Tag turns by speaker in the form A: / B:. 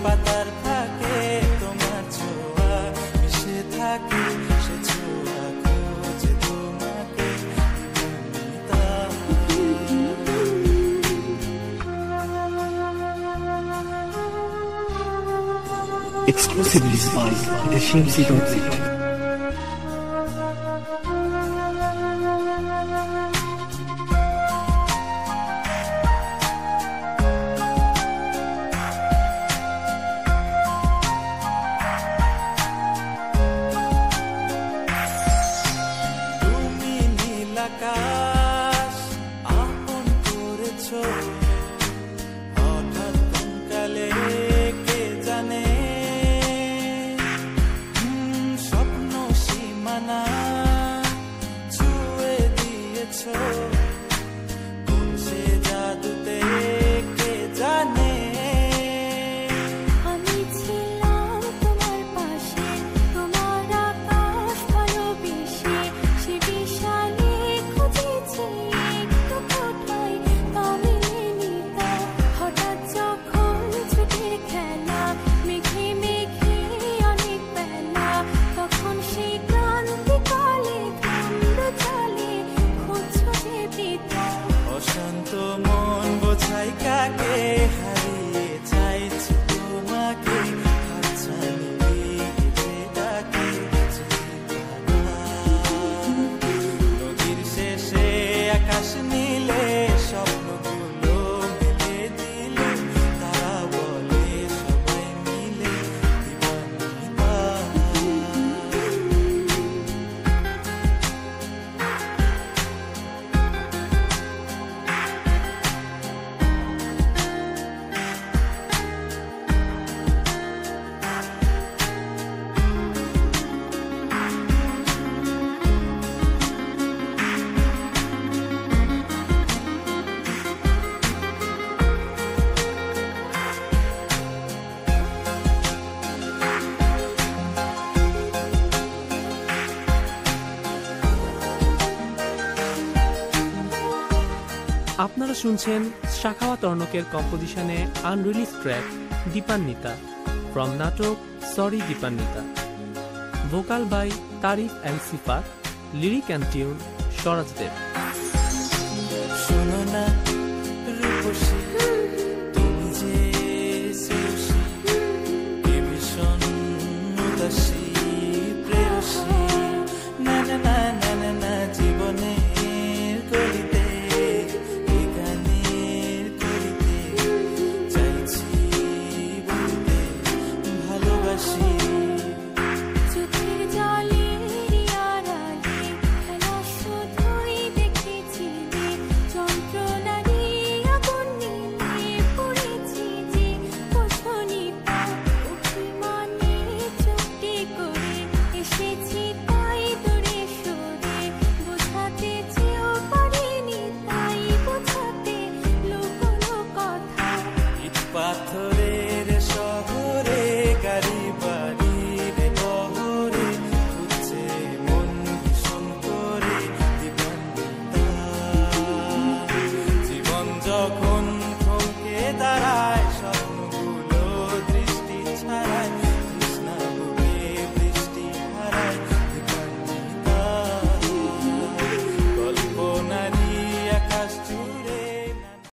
A: পাতার ফাঁকে তোমার ছোঁয়া মিশে থাকে, সে ছোঁয়া খোঁজে তোমাকে দিবানিতা।
B: Exclusively by theshamsi.zip.
A: তুমি নীল আকাশ আপন করেছো, হঠাৎ কোনকালে কে জানে স্বপ্ন সীমানা ছুঁয়ে দিয়েছো, কোন সে জাদুতে কে জানে।
C: আমি ছিলাম তোমার পাশে, তোমার আকাশ ভালোবেসে, সে বিশালে খুঁজেছি একটু কোথায় তা মেলেনি তা। হঠাৎ যখন ছুটির খেলা মেঘে মেঘে অনেক বেলা, তখন সেই ক্রান্তিকালে ধুন্দ চলে খুঁজছো যে পিতা।
A: অশান্ত মন বোঝাই কাকে হারিয়ে চাইছি তোমাকে, হাতছানি দিয়ে ডাকে নদীর শেষে আকাশ নীলে স্বপ্নগুলো মেলে দিলে, তারা বলে সবাই মিলে দিবানিতা।
D: আপনারা শুনছেন শাখাওয়াত অর্ণকের কম্পোজিশনে আনরিলিজ ট্র্যাক দীপান্বিতা ফ্রম নাটক sorry Dipanwita, vocal by Tarif and Sifat, lyric and tune Swaraj Dev.